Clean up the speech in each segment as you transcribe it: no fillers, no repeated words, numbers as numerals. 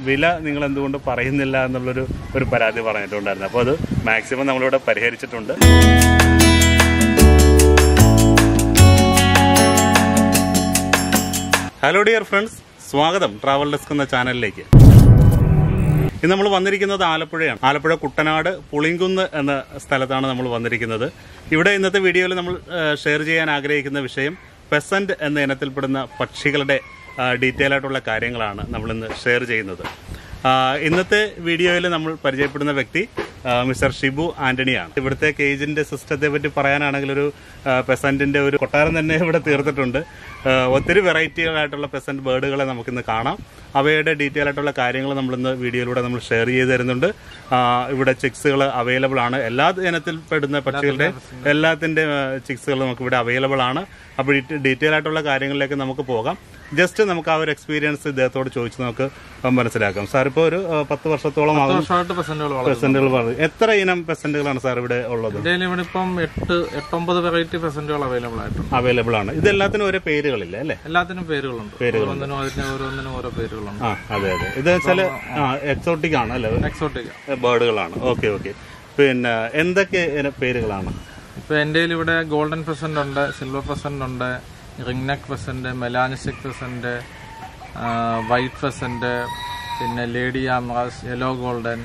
വില നിങ്ങൾ എന്തുകൊണ്ട് പറയുന്നില്ല എന്നുള്ളൊരു പരാതി പറഞ്ഞിട്ടുണ്ടായിരുന്നു. അപ്പോൾ അത് മാക്സിമം നമ്മളിവിടെ പരിഹരിച്ചിട്ടുണ്ട്. ഹലോ ഡിയർ ഫ്രണ്ട്സ്, സ്വാഗതം ട്രാവൽ ഡെസ്ക് എന്ന ചാനലിലേക്ക്. ഇന്ന് നമ്മൾ വന്നിരിക്കുന്നത് ആലപ്പുഴയാണ്. ആലപ്പുഴ കുട്ടനാട് പുളിങ്കുന്ന് എന്ന സ്ഥലത്താണ് നമ്മൾ വന്നിരിക്കുന്നത്. ഇവിടെ ഇന്നത്തെ വീഡിയോയിൽ നമ്മൾ ഷെയർ ചെയ്യാൻ ആഗ്രഹിക്കുന്ന വിഷയം പെസന്റ് എന്ന ഇനത്തിൽപ്പെടുന്ന പക്ഷികളുടെ ഡീറ്റെയിൽ ആയിട്ടുള്ള കാര്യങ്ങളാണ് നമ്മളിന്ന് ഷെയർ ചെയ്യുന്നത്. ഇന്നത്തെ വീഡിയോയിൽ നമ്മൾ പരിചയപ്പെടുന്ന വ്യക്തി മിസ്റ്റർ ഷിബു ആന്റണിയാണ്. ഇവിടുത്തെ കേജിന്റെ സിസ്റ്റത്തെ പറ്റി പറയാനാണെങ്കിൽ ഒരു പെസന്റിന്റെ ഒരു കൊട്ടാരം തന്നെ ഇവിടെ തീർത്തിട്ടുണ്ട്. ഒത്തിരി വെറൈറ്റികളായിട്ടുള്ള പെസന്റ് ബേർഡുകളെ നമുക്കിന്ന് കാണാം. അവയുടെ ഡീറ്റെയിൽ ആയിട്ടുള്ള കാര്യങ്ങൾ നമ്മളിന്ന് വീഡിയോയിലൂടെ നമ്മൾ ഷെയർ ചെയ്ത് തരുന്നുണ്ട്. ഇവിടെ ചിക്സുകൾ അവൈലബിൾ ആണ്. എല്ലാ ഇനത്തിൽ പെടുന്ന പക്ഷികളുടെ എല്ലാത്തിൻ്റെ ചിക്സുകൾ നമുക്കിവിടെ അവൈലബിൾ ആണ്. അപ്പോൾ ഡീറ്റെയിൽ ആയിട്ടുള്ള കാര്യങ്ങളിലേക്ക് നമുക്ക് പോകാം. ജസ്റ്റ് നമുക്ക് ആ ഒരു എക്സ്പീരിയൻസ് ഇദ്ദേഹത്തോട് ചോദിച്ച് നമുക്ക് മനസ്സിലാക്കാം. സാർ ഇപ്പോൾ ഒരു 10 വർഷത്തോളം പെസന്റുകൾ പറഞ്ഞു. എത്ര ഇനം പെസന്റുകളാണ് സാർ ഇവിടെ ഉള്ളത്? ഇപ്പം 8-9 വെറൈറ്റി പെസന്റുകൾ അവൈലബിൾ ആണ്. ഇതെല്ലാത്തിനും ഓരോ പേരുകളില്ല അല്ലേ? എല്ലാത്തിനും പേരുകളുണ്ട്. ഓരോന്നിനും ഓരോ പേരുകളുണ്ട്. അതെ അതെ. ഇത് വെച്ചാൽ എക്സോട്ടിക് ആണ് അല്ലേ? എക്സോട്ടിക് ബേർഡുകളാണ്. Okay okay. പിന്നെ എന്തൊക്കെ പേരുകളാണ്? ഇപ്പൊ എന്റെ ഇവിടെ ഗോൾഡൻ പെസന്റ് ഉണ്ട്, സിൽവർ പെസന്റ് ഉണ്ട്, ring neck pheasant, melanistic pheasant, white pheasant, പിന്നെ ലേഡി ആംറാസ്, യെല്ലോ ഗോൾഡൻ,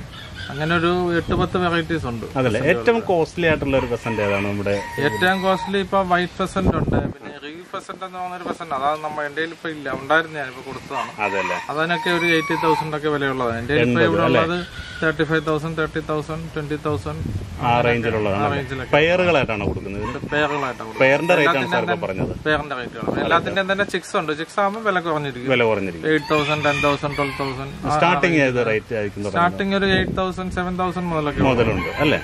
അങ്ങനെ ഒരു 8-10 വെറൈറ്റീസ് ഉണ്ട്. അതല്ലേ ഏറ്റവും കോസ്റ്റ്ലി ആയിട്ടുള്ള ഒരു പെസന്റ് ഏതാണ് നമ്മുടെ? ഏറ്റവും കോസ്റ്റ്ലി ഇപ്പൊ വൈറ്റ് പെസന്റ് ഉണ്ട്, പിന്നെ റീവ് പെസന്റ് എന്ന് പറഞ്ഞൊരു പെസന്റ്, അതാണ് നമ്മുടെ എന്റെ ഇപ്പൊ ഇല്ല, ഉണ്ടായിരുന്നു, ഞാനിപ്പോ കൊടുത്തതാണ്. അതിനൊക്കെ ഒരു 80,000 ഒക്കെ വിലയുള്ളതാണ്. എന്റെ ഇപ്പൊ ഇവിടെ ഉള്ളത് 35,000, 30,000, 20,000 ആ റേഞ്ചിലുള്ളതാണ്. പെയറുകളായിട്ടാണ് കൊടുക്കുന്നത്. പെയറിന്റെ റേറ്റുകൾ എല്ലാത്തിന്റെ തന്നെ ചിക്സ് ഉണ്ട്. ചിക്സ് ആകുമ്പോൾ വില കുറഞ്ഞിരിക്കും. 8,000, 10,000, 12,000 സ്റ്റാർട്ടിങ് ഏത് റേറ്റ് ആയിരിക്കും? സ്റ്റാർട്ടിങ് ഒരു 8,000, 7,000 മുതലുണ്ട് അല്ലേ?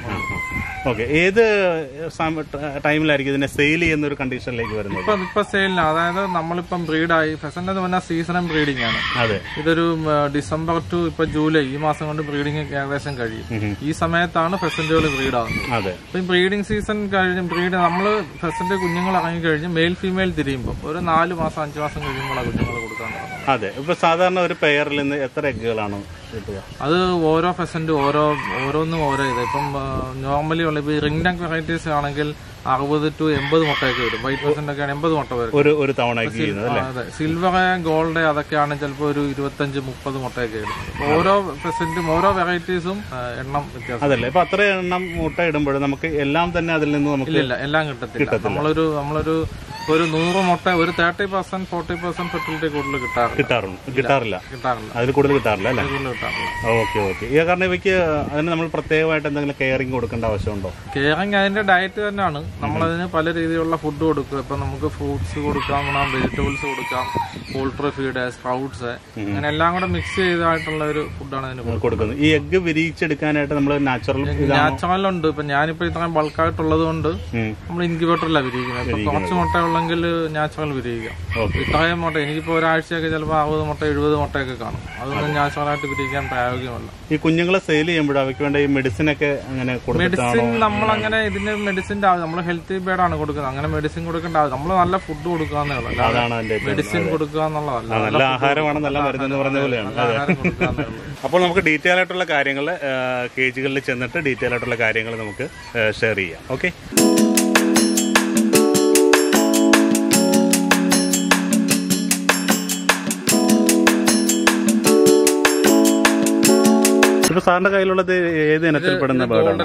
ഓക്കെ. ഏത് ടൈമിലായിരിക്കും ഇതിനെ സെയിൽ ചെയ്യുന്ന ഒരു കണ്ടീഷനിലേക്ക് വരുന്നത്? ഇപ്പൊ സെയിലിന്, അതായത് നമ്മളിപ്പം ബ്രീഡായി ഫെസന്റ് എന്ന് പറഞ്ഞാൽ സീസണൽ ബ്രീഡിംഗ് ആണ്. ഇതൊരു ഡിസംബർ ടു ഇപ്പൊ ജൂലൈ, ഈ മാസം കൊണ്ട് ബ്രീഡിംഗ് ഏകദേശം കഴിയും. ഈ സമയത്താണ് ഫെസന്റുകൾ ബ്രീഡ് ആകുന്നത്. അപ്പൊ ഈ ബ്രീഡിംഗ് സീസൺ കഴിഞ്ഞ് നമ്മള് ഫെസന്റ് കുഞ്ഞുങ്ങൾ ഇറങ്ങി കഴിഞ്ഞ് മെയിൽ ഫീമെയിൽ തിരിയുമ്പോൾ ഒരു 4 മാസം 5 മാസം കഴിയുമ്പോൾ ആ കുഞ്ഞുങ്ങൾ കൊടുക്കാൻ തുടങ്ങും. അതെ. ഇപ്പൊ സാധാരണ ഒരു പെയറിൽ നിന്ന് എത്ര എഗ്ഗുകളാണ് കിട്ടുക? അത് ഓരോ ഫെസന്റ് ഓരോന്നും ഓരോ ഇത്. ഇപ്പം നോർമലി ഉള്ള ഇപ്പൊ റിംഗ് നെക്ക് വെറൈറ്റീസ് ആണെങ്കിൽ 60 to 80 മുട്ടയൊക്കെ വരും. വൈറ്റ് പെസന്റ് ഒക്കെ 80 മുട്ട വരും ഒരു തവണ. അതെ. സിൽവർ ഗോൾഡ് അതൊക്കെയാണ് ചിലപ്പോൾ ഒരു 25-30 മുട്ടയൊക്കെ ഇടുന്നത്. ഓരോ പെസന്റും ഓരോ വെറൈറ്റീസും എണ്ണം വ്യത്യാസം. അതല്ലേ? ഇപ്പൊ അത്ര എണ്ണം മുട്ട ഇടുമ്പോൾ നമുക്ക് എല്ലാം തന്നെ അതിൽ നിന്ന് നമുക്ക് ഇല്ല, എല്ലാം കിട്ടത്തില്ല. നമ്മളൊരു 100 മുട്ട ഒരു 30%, 40% ഫെർട്ടിലിറ്റി കൂടുതൽ കിട്ടാറില്ല. അതിൽ കൂടുതൽ കിട്ടാറില്ല അല്ലേ? Okay okay. കാരണം ഇവയ്ക്ക് അതിന് നമ്മൾ പ്രത്യേകമായിട്ട് എന്തെങ്കിലും കെയറിങ് കൊടുക്കേണ്ട ആവശ്യമുണ്ടോ? കെയറിങ് അതിന്റെ ഡയറ്റ് തന്നെയാണ്. നമ്മളതിന് പല രീതിയിലുള്ള ഫുഡ് കൊടുക്കുക. ഇപ്പൊ നമുക്ക് ഫ്രൂട്ട്സ് കൊടുക്കാം, വെജിറ്റബിൾസ് കൊടുക്കാം, പോൾട്രി ഫീഡ്, സ്പ്രൗട്ട്സ്, അങ്ങനെ എല്ലാം കൂടെ മിക്സ് ചെയ്തായിട്ടുള്ള ഒരു ഫുഡാണ് അതിന് കൊടുക്കുന്നത്. ഈ എഗ്ഗ് വിരിയിച്ചെടുക്കാനായിട്ട് നമ്മൾ നാച്ചുറലുണ്ട്. ഇപ്പൊ ഞാനിപ്പോ ഇത്രയും ബൾക്കായിട്ടുള്ളത് കൊണ്ട് നമ്മൾ ഇൻക്യുബേറ്ററിലാണ് വിരിയിക്കുന്നത്. ഇപ്പൊ കുറച്ച് മുട്ട നാച്ചുറൽ വിരിയിക്കാം. ഇത്രയും മുട്ട എനിക്കിപ്പോ ഒരാഴ്ചയൊക്കെ ചിലപ്പോൾ 60 മുട്ട 70 മുട്ടയൊക്കെ കാണും. അതൊന്നും നാച്ചുറലായിട്ട് വിരിയിക്കാൻ പ്രായോഗികമല്ല. ഈ കുഞ്ഞുങ്ങളെ സെയിൽ ചെയ്യുമ്പോൾ അവയ്ക്ക് വേണ്ട ഈ മെഡിസിൻ ഒക്കെ മെഡിസിൻ നമ്മളങ്ങനെ ഇതിന് മെഡിസിന്റെ നമ്മൾ ഹെൽത്തി ബേഡാണ് കൊടുക്കുന്നത്. അങ്ങനെ മെഡിസിൻ കൊടുക്കേണ്ട ആവശ്യം, നമ്മൾ നല്ല ഫുഡ് കൊടുക്കാന്നേ ഉള്ളൂ. മെഡിസിൻ കൊടുക്കുക എന്നുള്ളതല്ല. നല്ല ആഹാരമാണ് നല്ല മരുന്ന് പറഞ്ഞ പോലെയാണ്. അപ്പോൾ നമുക്ക് ഡീറ്റെയിൽ ആയിട്ടുള്ള കാര്യങ്ങൾ കേജുകളിൽ ചെന്നിട്ട് ഡീറ്റെയിൽ ആയിട്ടുള്ള കാര്യങ്ങൾ നമുക്ക് ഷെയർ ചെയ്യാം. ഓക്കെ. ഇപ്പൊ സാറിന്റെ കയ്യിലുള്ളത് ഏത് ഇനത്തിൽപ്പെടുന്ന ബേർഡാണ്?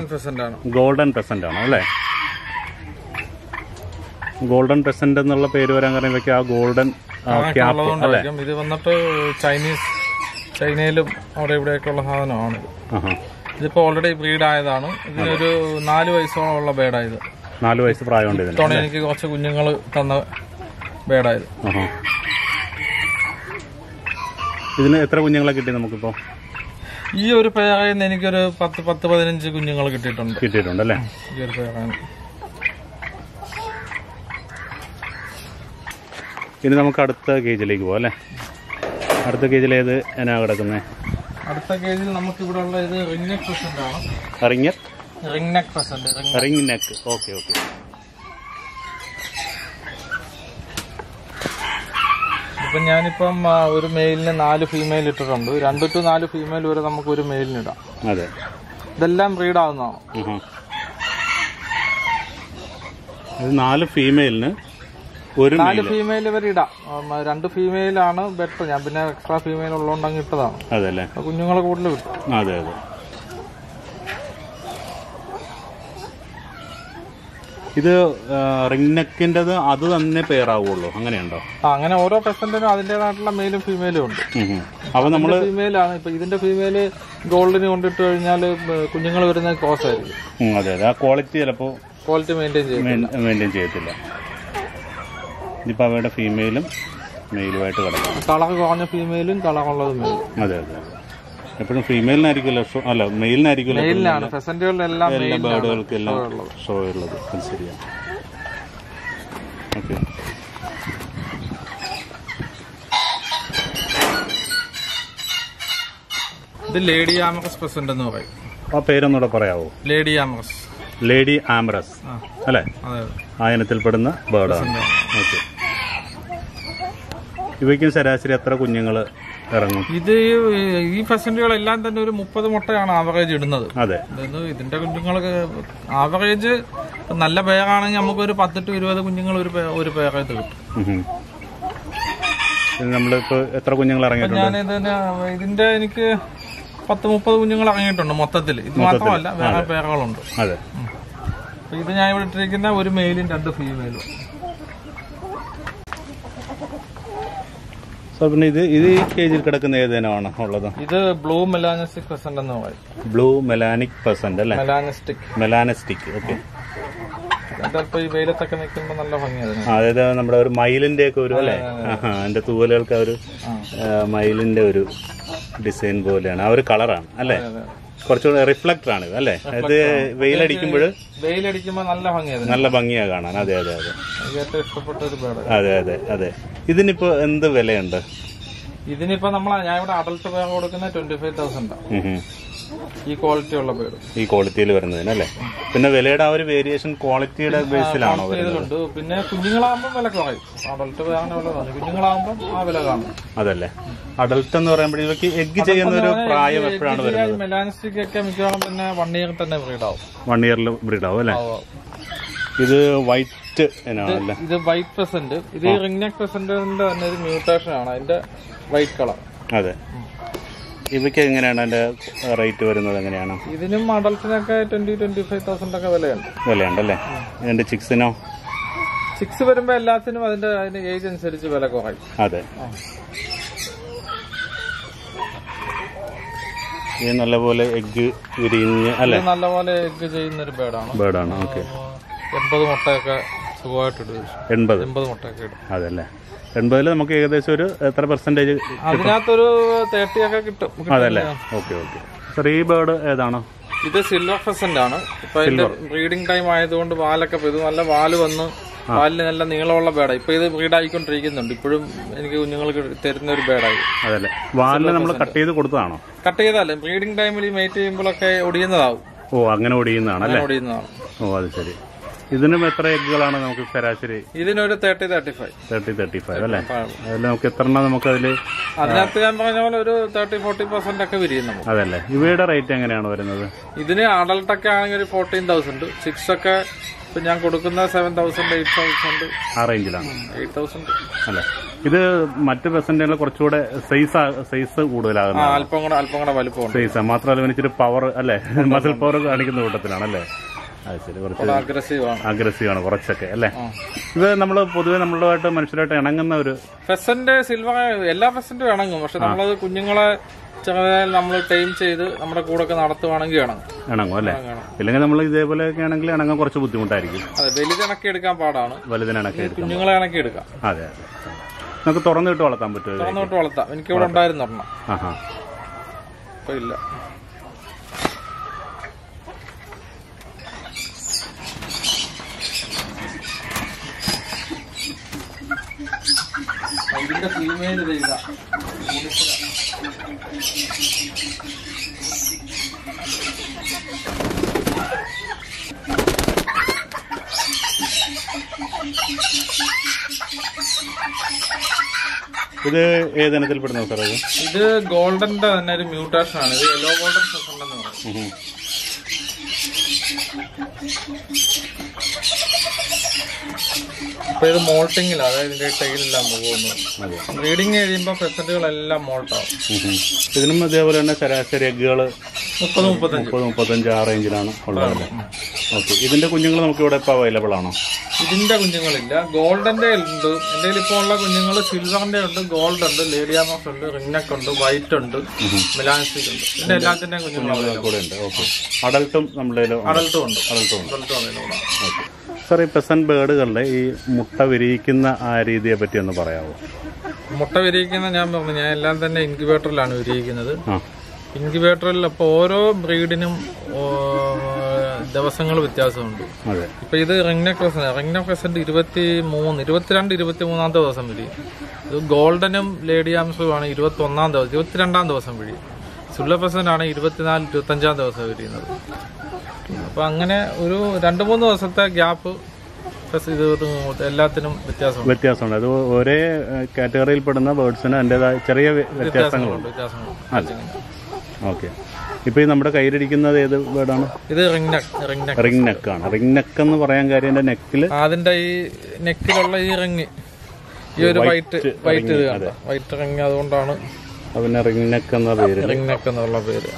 ഗോൾഡൻ പെസന്റ് ആണോ അല്ലേ? ഗോൾഡൻ പെസന്റ് എന്നുള്ള പേര് വരാൻ കാരണം ഇവയ്ക്ക് ആ ഗോൾഡൻ ഇത് വന്നിട്ട് ചൈനയിലും അവിടെ ഇവിടെയൊക്കെ ഉള്ള സാധനമാണ്. ഇതിപ്പോ ഓൾറെഡി ബ്രീഡ് ആയതാണ്. ഇതിനൊരു 4 വയസ്സോളം ഉള്ള ബേഡായത്. 4 വയസ്സ് പ്രായമുണ്ട്. ഇത്തവണ എനിക്ക് കുറച്ച് കുഞ്ഞുങ്ങൾ തന്ന ബേഡായത്. ഇതിന് എത്ര കുഞ്ഞുങ്ങളെ കിട്ടി നമുക്കിപ്പോ? ഈ ഒരു പേരിൽ നിന്ന് എനിക്കൊരു 10-15 കുഞ്ഞുങ്ങൾ കിട്ടിയിട്ടുണ്ടല്ലേ? ഈ ഒരു പേരിൽ. ഇനി നമുക്ക് അടുത്ത കേജിലേക്ക് പോവാം അല്ലേ? അടുത്ത കേജിൽ ഏത് എന്നാ കിടക്കുന്നത്? അടുത്ത കേജിൽ നമുക്ക് ഇവിടെ ഉള്ള ഇത് റിംഗ് നെക്ക് പെസന്റ് ആണ്. Ring neck. ഓക്കെ. ഇപ്പൊ ഞാനിപ്പം ഒരു മെയിലിന് 4 ഫീമെയിൽ ഇട്ടിട്ടുണ്ട്. 2 to 4 ഫീമെയിൽ വരെ നമുക്ക് ഒരു മെയിലിന് ഇടാം. അതെ. ഇതെല്ലാം ബ്രീഡ് ആവുന്നതാണ്. 4 ഫീമെയിലിന് 4 ഫീമെയിൽ വരെ ഇടാം. 2 ഫീമെയിലാണ് ബെറ്റർ. ഞാൻ പിന്നെ എക്സ്ട്രാ ഫീമെയിൽ ഉള്ളതുകൊണ്ട് അങ്ങ് ഇട്ടതാണ്. അതല്ലേ? കുഞ്ഞുങ്ങളെ കൂടുതൽ കിട്ടും. അതെ. ഇത് റിംഗ് നെക്കിൻ്റെത് അത് തന്നെ പേരാവുള്ളൂ, അങ്ങനെയുണ്ടോ? അങ്ങനെ ഓരോ പെസന്റിനും അതിന്റേതായിട്ടുള്ള മെയിലും ഫീമെയിലും ഉണ്ട്. അപ്പൊ നമ്മള് ഫീമെയിലാണ്. ഇപ്പൊ ഇതിന്റെ ഫീമെയില് ഗോൾഡിന് കൊണ്ടിട്ട് കഴിഞ്ഞാൽ കുഞ്ഞുങ്ങൾ വരുന്നത് ക്രോസ് ആയിരിക്കും. അതെ. ആ ക്വാളിറ്റി ചിലപ്പോ മെയിൻറ്റെയിൻ ചെയ്യത്തില്ല. ഇനിയിപ്പോൾ അവയുടെ ഫീമെയിലും മെയിലുമായിട്ട് കിടക്കും. കളർ കുറഞ്ഞ ഫീമെയിലും കളറുള്ളത് മെയിലും. അതെ. എപ്പോഴും ഫീമെയിലിനായിരിക്കുമല്ലോ അല്ല മെയിലിനായിരിക്കുമല്ലോ. മെയിലിനാണ് ഫെസന്റുകളിലെല്ലാം ബേർഡുകൾക്കെല്ലാം ഷോ ഉള്ളത്. അത് ശരിയാണ്. ഓക്കെ. ഇത് ലേഡി ആമറസ് പെസന്റ് എന്ന് പറയും. ആ പേരൊന്നുകൂടെ പറയാവോ? ലേഡി ആമറസ് അല്ലേ? ആ ഇനത്തിൽപ്പെടുന്ന ബേർഡാണ്. ഓക്കെ. ഇവയ്ക്കും ശരാശരി എത്ര കുഞ്ഞുങ്ങൾ ഇറങ്ങും? ഇത് ഈ ഫെസന്റുകളെല്ലാം തന്നെ ഒരു 30 മുട്ടയാണ് ആവറേജ് ഇടുന്നത്. അതെ. ഇതിന്റെ കുഞ്ഞുങ്ങൾക്ക് ആവറേജ് നല്ല പേരാണെങ്കിൽ നമുക്കൊരു 10 to 20 കുഞ്ഞുങ്ങൾ ഒരു പേരത്ത് കിട്ടും. നമ്മളിപ്പോ എത്ര കുഞ്ഞുങ്ങൾ ഇറങ്ങിയിട്ടുണ്ട്? ഇതിന്റെ എനിക്ക് 10-30 കുഞ്ഞുങ്ങൾ ഇറങ്ങിയിട്ടുണ്ട് മൊത്തത്തിൽ. ഇത് മാത്രമല്ല വേറെ പേരുകളുണ്ട്. അതെ. ഇത് ഞാൻ ഇവിടെ ഇട്ടിരിക്കുന്ന ഒരു മെയിലും 2 ഫീമെയിലും. പിന്നെ ഇത് ഈ കേജിൽ കിടക്കുന്ന ഏതിനാണ് ഉള്ളത്? ഇത് ബ്ലൂ മെലാനിസ്റ്റിക് പെസന്റ് എന്ന് പറയും. ബ്ലൂ മെലാനിക് പെസന്റ് അല്ലേ? മെലാനിസ്റ്റിക്. ഓക്കെ. ഈ വെയിലത്തൊക്കെ നിൽക്കുമ്പോൾ നല്ല ഭംഗിയാണ്. അതായത് നമ്മുടെ ഒരു മയിലിന്റെ ഒക്കെ ഒരു അല്ലേ? അതിന്റെ തൂവലുകൾക്ക് ഒരു മയിലിന്റെ ഒരു ഡിസൈൻ പോലെയാണ്. ആ ഒരു കളറാണ് അല്ലേ? കുറച്ചുകൂടെ റിഫ്ലക്ടർ ആണ് ഇത് അല്ലേ? അത് വെയിലടിക്കുമ്പോൾ നല്ല ഭംഗിയാ കാണാൻ. അതെ. ഇഷ്ടപ്പെട്ട ഒരു ബേർഡ്. അതെ. ഇതിനിപ്പോ എന്ത് വിലയുണ്ട്? ഇതിനിപ്പോ ഞാൻ ഇവിടെ അഡൽട്ട് പേർ കൊടുക്കുന്ന 25,000. ഈ ക്വാളിറ്റി ഉള്ള ബേർഡ്. ഈ ക്വാളിറ്റിയിൽ വരുന്നതിനല്ലേ? പിന്നെ വിലയുടെ ആ ഒരു വേരിയേഷൻ ക്വാളിറ്റിയുടെ ബേസിലാണോ വരുന്നത്? പിന്നെ കുഞ്ഞുങ്ങളാകുമ്പോൾ വില കുറയും. അഡൽട്ട് പേരാണ് വില കുറയും. കുഞ്ഞുങ്ങളാകുമ്പോൾ ആ വില കാണും. അതല്ലേ? അഡൽട്ട് എന്ന് പറയുമ്പോൾ ഇവയ്ക്ക് എഗ് ചെയ്യുന്ന ഒരു പ്രായം എപ്പോഴാണ് വരുന്നത്? മെലാനിസ്റ്റിക് ഒക്കെ മിക്കവാറും പിന്നെ 1 year തന്നെ ബ്രീഡാവും. 1 year ബ്രീഡാവും അല്ലേ? ഇത് വൈറ്റ് എന്നാണല്ലേ? ഇത് വൈറ്റ് പെസന്റ്. ഇത് റിംഗ് നെക്ക് പെസന്റിന്റെ തന്നെ ഒരു മ്യൂട്ടേഷൻ ആണ്. അതിന്റെ വൈറ്റ് കളർ. അതെ. ഇവയ്ക്ക് എങ്ങനെയാണ് അതിന്റെ റേറ്റ് വരുന്നത്? എങ്ങനെയാണ്? ഇതിനും അഡൽട്ടിനൊക്കെ 20-25,000 ഒക്കെ വിലയുണ്ടല്ലേ? ഇതിന്റെ ചിക്സിനോ? ചിക്സ് വരുമ്പോ എല്ലാത്തിനും അതിന്റെ ഏജ് അനുസരിച്ച് വില കുറയും. അതെ. ഇത് നല്ലപോലെ എഗ് വിരിഞ്ഞ് അല്ലെ? നല്ലപോലെ എഗ് ചെയ്യുന്ന ഒരു ബേർഡാണ്. ഓക്കെ. 80 മുട്ടയൊക്കെ സുഖമായിട്ട് ഇടും. 80 മുട്ടയൊക്കെ ഇടും. അതല്ലേ? 80 നമുക്ക് ഏകദേശം ഒരു എത്ര പെർസെന്റേജ്? അതിനകത്തൊരു 30 ഒക്കെ കിട്ടും. അതല്ലേ? ഓക്കെ. സർ, ഈ ബേർഡ് ഏതാണ്? ഇത് സിൽവർ ഫെസന്റ് ആണ്. ഇപ്പൊ ഇതിന്റെ ബ്രീഡിംഗ് ടൈം ആയതുകൊണ്ട് വാലൊക്കെ ഇത് നല്ല വാല് വന്ന് പാലിന് നല്ല നീളമുള്ള ബേഡായി. ഇപ്പൊ ഇത് ബ്രീഡ് ആയിക്കൊണ്ടിരിക്കുന്നുണ്ട്. ഇപ്പോഴും എനിക്ക് കുഞ്ഞുങ്ങൾക്ക് തരുന്ന ഒരു ബേഡായി. അതല്ലേ? വാലിന് നമ്മൾ കട്ട് ചെയ്ത് കൊടുത്തതാണോ? കട്ട് ചെയ്താലേ ബ്രീഡിംഗ് ടൈമിൽ മേറ്റ് ചെയ്യുമ്പോഴൊക്കെ ഒടിയുന്നതാവും. ഓ, അങ്ങനെ ഒടിയുന്നതാണ്. ഓ, അത് ശരി. ഇതിനും എത്ര എഗ്ഗുകളാണ് നമുക്ക് ശരാശരി? ഇതിനൊരു 30-35 അല്ലേ? അതിൽ നമുക്ക് എത്ര എണ്ണം നമുക്ക് അതില്? അതിനകത്ത് ഞാൻ പറഞ്ഞ പോലെ ഒരു 30-40% ഒക്കെ വിരിയും നമുക്ക്. അതല്ലേ? ഇവയുടെ റേറ്റ് എങ്ങനെയാണ് വരുന്നത്? ഇതിന് അഡൽട്ടൊക്കെ ആണെങ്കിൽ ഒരു 14,000. 6 ഒക്കെ ഇപ്പൊ ഞാൻ കൊടുക്കുന്ന 7,000, 8,000 ആ റേഞ്ചിലാണ്. 8,000 അല്ലെ? ഇത് മറ്റു പെസന്റുകൾ കുറച്ചുകൂടെ സൈസ് കൂടുതലാകുന്ന അല്പം കൂടെ വലുപ്പം സൈസ്. മാത്രമല്ല ഇച്ചിരി പവർ അല്ലെ? മസിൽ പവർ കാണിക്കുന്ന കൂട്ടത്തിലാണല്ലേ? അത് ശരി. കുറച്ച് അഗ്രസീവാണ് കുറച്ചൊക്കെ അല്ലേ? ഇത് നമ്മൾ പൊതുവെ നമ്മളുമായിട്ട് മനുഷ്യരായിട്ട് ഇണങ്ങുന്ന ഒരു ഫെസന്റ്. സിൽവർ എല്ലാ ഫെസന്റും ഇണങ്ങും. പക്ഷെ നമ്മളത് കുഞ്ഞുങ്ങളെ ചെറുതായി നമ്മൾ ടൈം ചെയ്ത് നമ്മുടെ കൂടെ ഒക്കെ നടത്തുവാണെങ്കിൽ ഇണങ്ങും അല്ലേ? ഇല്ലെങ്കിൽ നമ്മൾ ഇതേപോലെയൊക്കെ ആണെങ്കിൽ ഇണങ്ങാൻ കുറച്ച് ബുദ്ധിമുട്ടായിരിക്കും. അതെ, വലുതിണക്കി എടുക്കാൻ പാടാണ്. കുഞ്ഞുങ്ങളെ ഇണക്കി എടുക്കാം. അതെ. നമുക്ക് തുറന്നിട്ട് വളർത്താൻ പറ്റുമോ? തുറന്നിട്ട് വളർത്താം. എനിക്കിവിടെ ഉണ്ടായിരുന്നു ഒരെണ്ണം. കുഴപ്പമില്ല. ഇതിന്റെ ഫീമെയിൽ ഇതാ ഇത് ഏതിനത്തിൽപ്പെടുന്നു സാർ? ഇത് ഗോൾഡന്റെ തന്നെ ഒരു മ്യൂട്ടേഷൻ ആണ്. ഇത് യെല്ലോ ഗോൾഡൻ ഫെസന്റ് എന്ന് പറയും. ഇപ്പൊ ഇത് മോൾട്ടിങ്ങിലാണ്, അതായത് ഇതിന്റെ ടൈലെല്ലാം പോകുന്നു. ബ്രീഡിങ് കഴിയുമ്പോൾ ഫെസന്റുകളെല്ലാം മോൾട്ടാവും. ഇതിനും അതേപോലെ തന്നെ ശരാശരി എഗ്ഗുകൾ 30-35 ആ റേഞ്ചിലാണ് ഉള്ളത്. ഓക്കെ, ഇതിന്റെ കുഞ്ഞുങ്ങൾ നമുക്ക് ഇവിടെ ഇപ്പോൾ അവൈലബിൾ ആണോ? ഇതിന്റെ കുഞ്ഞുങ്ങളില്ല, ഗോൾഡന്റെ ഉണ്ട്. എന്റെ ഇപ്പോൾ ഉള്ള കുഞ്ഞുങ്ങൾ സിൽവറിന്റെ ഉണ്ട്, ഗോൾഡ് ഉണ്ട്, ലേഡിയാമോസ് ഉണ്ട്, റിംഗ്നെക്ക് ഉണ്ട്, വൈറ്റ് ഉണ്ട്, മെലാൻസിക് ഉണ്ട്. ഇതിന്റെ എല്ലാത്തിന്റെയും കുഞ്ഞുങ്ങൾ കൂടെ ഉണ്ട്. ഓക്കെ, അഡൽട്ടും നമ്മുടെ അഡൽട്ടും ഉണ്ട്. ഓക്കെ സാർ, ഈ പെസന്റ് ബേർഡുകളുടെ ഈ മുട്ട വിരിയിക്കുന്ന ആ രീതിയെ പറ്റി ഒന്ന് പറയാമോ? മുട്ട വിരിയിക്കുന്ന ഞാൻ പറഞ്ഞു, ഞാൻ എല്ലാം തന്നെ ഇൻക്യുബേറ്ററിലാണ് വിരിയിക്കുന്നത്. ഇൻക്യുബേറ്ററിൽ അപ്പോൾ ഓരോ ബ്രീഡിനും ദിവസങ്ങൾ വ്യത്യാസമുണ്ട്. ഇപ്പൊ ഇത് റിംഗ്നെക്ക് ഫെസന്റ് 22-23 ദിവസം വിരിയും. ഇത് ഗോൾഡനും ലേഡിയാംസുമാണ് 22 ദിവസം വിരിയും. സുള്ള ഫെസന്റ് ആണ് 24-25 ദിവസം വിരിയുന്നത്. അപ്പൊ അങ്ങനെ ഒരു 2-3 ദിവസത്തെ ഗ്യാപ്പ് എല്ലാത്തിനും വ്യത്യാസമുണ്ട്. അത് ഒരേ കാറ്റഗറിയിൽ പെടുന്ന ബേർഡ്സിന് അതിൻ്റെതായ ചെറിയ വ്യത്യാസങ്ങളുണ്ട്. ഓക്കെ, ഇപ്പൊ നമ്മുടെ കയ്യിലിരിക്കുന്നത് ഏത് ബേർഡാണ്? ഇത് റിംഗ്നെക്ക് ആണ്. റിംഗ്നെക്ക് എന്ന് പറയാൻ കാര്യം നെക്കിൽ, അതിന്റെ ഈ നെക്കിലുള്ള ഈ റിങ്, ഈ ഒരു വൈറ്റ് റിങ്, അതുകൊണ്ടാണ് അതിന് റിംഗ്നെക്ക് എന്ന പേര്. റിംഗ്നെക്ക് എന്നുള്ള പേര്.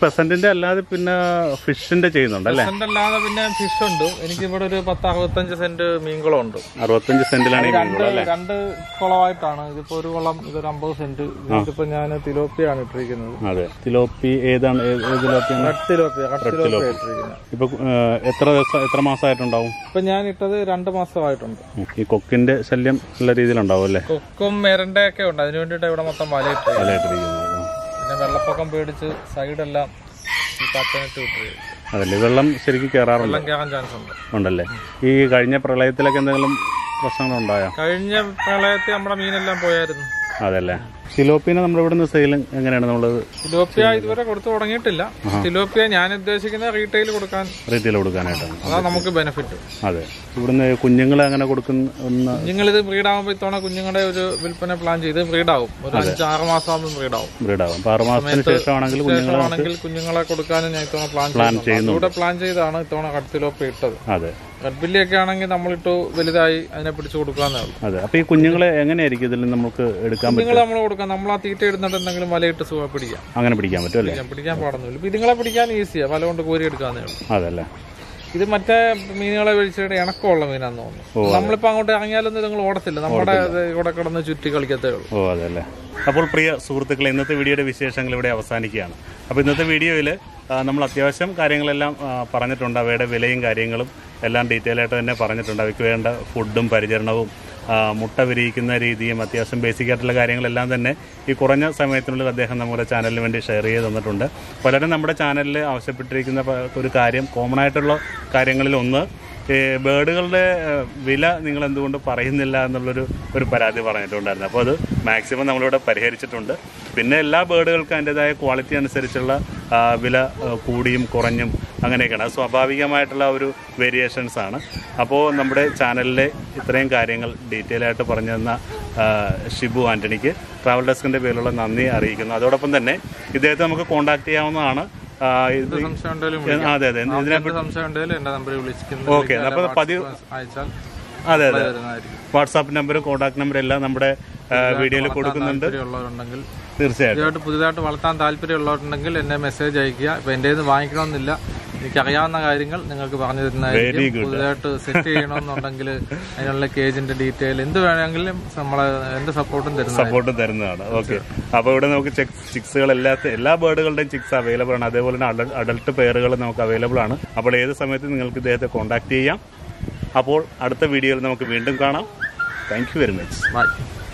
പെസന്റിന്റെ അല്ലാതെ പിന്നെ ഫിഷിന്റെ ചെയ്യുന്നുണ്ടല്ലേ? പെസന്റ് അല്ലാതെ പിന്നെ ഫിഷ് ഉണ്ട്. എനിക്ക് ഇവിടെ ഒരു 10-65 സെന്റ് മീൻകുളം ഉണ്ട്. 65 സെന്റിലാണ് രണ്ട് കുളമായിട്ടാണ്. ഇതിപ്പോ ഒരു കുളം, ഇതൊരു 50 സെന്റ്. ഇതിപ്പോ ഞാൻ തിലോപ്പിയാണ് ഇട്ടിരിക്കുന്നത്. അതെ, തിലോപ്പി ഏതാണ്? റെഡ് തിലോപ്പി ഇട്ടിരിക്കുന്നത്. ഇപ്പൊ എത്ര മാസമായിട്ടുണ്ടാവും? ഇപ്പൊ ഞാൻ ഇട്ടത് 2 മാസമായിട്ടുണ്ട്. ഈ കൊക്കിന്റെ ശല്യം നല്ല രീതിയിലുണ്ടാവും അല്ലേ? കൊക്കും മെരണ്ട ഒക്കെ ഉണ്ട്. അതിനു വേണ്ടിട്ട് ഇവിടെ മൊത്തം വലയിട്ടിരിക്കുന്നത്. പിന്നെ വെള്ളപ്പൊക്കം പേടിച്ച് സൈഡെല്ലാം ഈ പത്തനെട്ട് വിട്ടു. അതല്ലേ, വെള്ളം ശരിക്കും കയറാറുണ്ട്? വെള്ളം കയറാൻ ചാൻസ് ഉണ്ട്. ഉണ്ടല്ലേ? ഈ കഴിഞ്ഞ പ്രളയത്തിലൊക്കെ എന്തെങ്കിലും പ്രശ്നങ്ങളുണ്ടായോ? കഴിഞ്ഞ പ്രളയത്തിൽ നമ്മുടെ മീനെല്ലാം പോയായിരുന്നു. അതല്ലേ. തിലോപ്പിനെ നമ്മുടെ ഇവിടുന്ന് സെയിൽ എങ്ങനെയാണ്? നമ്മള് തിലോപ്പിയ ഇതുവരെ കൊടുത്തു തുടങ്ങിയിട്ടില്ല. തിലോപ്പിയ ഞാൻ ഉദ്ദേശിക്കുന്നത് റീറ്റെയിൽ കൊടുക്കാനായിട്ടാണ്. അതാ നമുക്ക് ബെനിഫിറ്റ്. അതെ, ഇവിടുന്ന് കുഞ്ഞുങ്ങളെ അങ്ങനെ കൊടുക്കുന്ന കുഞ്ഞുങ്ങളിത് ബ്രീഡാകുമ്പോൾ ഇത്തവണ കുഞ്ഞുങ്ങളുടെ ഒരു വിൽപ്പന പ്ലാൻ ചെയ്ത് ബ്രീഡാവും. ഒരു 5-6 മാസം ആകുമ്പോൾ ബ്രീഡാവും. 6 മാസത്തിന് ശേഷമാണെങ്കിൽ കുഞ്ഞുങ്ങളെ കൊടുക്കാനും ഞാൻ ഇത്തവണ പ്ലാൻ ചെയ്താണ് ഇത്തവണ റെഡ് തിലോപ്പിയ ഇട്ടത്. അതെ, റെഡ് ബില്ലിയൊക്കെ ആണെങ്കിൽ നമ്മളിട്ട് വലുതായി അതിനെ പിടിച്ചു കൊടുക്കാന്നേ ഉള്ളൂ. അതെ, അപ്പൊ ഈ കുഞ്ഞുങ്ങളെ എങ്ങനെയായിരിക്കും ഇതിൽ നമുക്ക് എടുക്കാൻ പറ്റും? കുഞ്ഞുങ്ങളെ നമ്മൾ കൊടുക്കാം. നമ്മൾ ആ തീറ്റ ഇടുന്നിട്ട് എന്തെങ്കിലും വലയിട്ട് പിടിക്കാം. അങ്ങനെ പിടിക്കാൻ പറ്റും അല്ലേ? പിടിക്കാൻ പാടൊന്നുമില്ല. ഇതുങ്ങളെ പിടിക്കാൻ ഈസിയാ, വല കൊണ്ട് കോരി എടുക്കാന്നേ ഉള്ളൂ. അതല്ലേ. ഇത് മറ്റേ മീനുകളെ വിളിച്ചിട്ട് ഇണക്കമുള്ള മീനാന്ന് തോന്നുന്നു. നമ്മളിപ്പോ അങ്ങോട്ട് ഇറങ്ങിയാലൊന്നും നിങ്ങൾ ഓടത്തില്ല. നമ്മുടെ ഇവിടെ കിടന്ന് ചുറ്റി കളിക്കത്തേ ഉള്ളൂ. ഓ അതല്ലേ. അപ്പോൾ പ്രിയ സുഹൃത്തുക്കളെ, ഇന്നത്തെ വീഡിയോയുടെ വിശേഷങ്ങൾ ഇവിടെ അവസാനിക്കുകയാണ്. അപ്പോൾ ഇന്നത്തെ വീഡിയോയിൽ നമ്മൾ അത്യാവശ്യം കാര്യങ്ങളെല്ലാം പറഞ്ഞിട്ടുണ്ട്. അവയുടെ വിലയും കാര്യങ്ങളും എല്ലാം ഡീറ്റെയിൽ ആയിട്ട് തന്നെ പറഞ്ഞിട്ടുണ്ട്. അവയ്ക്ക് വേണ്ട ഫുഡും പരിചരണവും മുട്ട വിരിയിക്കുന്ന രീതിയും അത്യാവശ്യം ബേസിക് ആയിട്ടുള്ള കാര്യങ്ങളെല്ലാം തന്നെ ഈ കുറഞ്ഞ സമയത്തിനുള്ളിൽ അദ്ദേഹം നമ്മുടെ ചാനലിന് വേണ്ടി ഷെയർ ചെയ്ത് തന്നിട്ടുണ്ട്. പലരും നമ്മുടെ ചാനലിൽ ആവശ്യപ്പെട്ടിരിക്കുന്ന ഒരു കാര്യം, കോമൺ ആയിട്ടുള്ള കാര്യങ്ങളിൽ ഒന്ന്, ബേർഡുകളുടെ വില നിങ്ങൾ എന്തുകൊണ്ട് പറയുന്നില്ല എന്നുള്ളൊരു പരാതി പറഞ്ഞിട്ടുണ്ടായിരുന്നു. അപ്പോൾ അത് മാക്സിമം നമ്മളിവിടെ പരിഹരിച്ചിട്ടുണ്ട്. പിന്നെ എല്ലാ ബേർഡുകൾക്കും അതിൻ്റെതായ ക്വാളിറ്റി അനുസരിച്ചുള്ള വില കൂടിയും കുറഞ്ഞും അങ്ങനെയൊക്കെയാണ്. അത് സ്വാഭാവികമായിട്ടുള്ള ഒരു വേരിയേഷൻസ് ആണ്. അപ്പോൾ നമ്മുടെ ചാനലിലെ ഇത്രയും കാര്യങ്ങൾ ഡീറ്റെയിൽ ആയിട്ട് പറഞ്ഞു തന്ന ഷിബു ആൻ്റണിക്ക് ട്രാവൽ ഡെസ്കിൻ്റെ പേരിലുള്ള നന്ദി അറിയിക്കുന്നു. അതോടൊപ്പം തന്നെ ഇദ്ദേഹത്തെ നമുക്ക് കോൺടാക്ട് ചെയ്യാവുന്നതാണ്. അതെ, ഓക്കെ. അപ്പോൾ അതെ, വാട്സാപ്പ് നമ്പറും കോൺടാക്ട് നമ്പറും എല്ലാം നമ്മുടെ വീഡിയോയിൽ കൊടുക്കുന്നുണ്ട്. തീർച്ചയായിട്ടും പുതിയതായിട്ട് വളർത്താൻ താല്പര്യമുള്ളവരുണ്ടെങ്കിൽ എന്നെ മെസ്സേജ് അയക്കുക. ഇപ്പൊ എന്റെ നിന്ന് വാങ്ങിക്കണമെന്നില്ല, എനിക്കറിയാവുന്ന കാര്യങ്ങൾ നിങ്ങൾക്ക് പറഞ്ഞു തരുന്നതായിരിക്കും. പുതിയതായിട്ട് സെറ്റ് ചെയ്യണമെന്നുണ്ടെങ്കിൽ അതിനുള്ള കേജിന്റെ ഡീറ്റെയിൽ എന്ത് വേണമെങ്കിലും നമ്മളെ എന്ത് സപ്പോർട്ടും തരുന്നതാണ്. ഓക്കെ, അപ്പൊ ഇവിടെ നമുക്ക് ചിക്സുകൾ എല്ലാ ബേർഡുകളുടെയും ചിക്സ് അവൈലബിൾ ആണ്. അതേപോലെ തന്നെ അഡൽട്ട് പെയറുകൾ നമുക്ക് അവൈലബിൾ ആണ്. അപ്പോൾ ഏത് സമയത്തും നിങ്ങൾക്ക് ഇദ്ദേഹത്തെ കോൺടാക്ട് ചെയ്യാം. അപ്പോൾ അടുത്ത വീഡിയോയിൽ നമുക്ക് വീണ്ടും കാണാം. Thank you very much. By.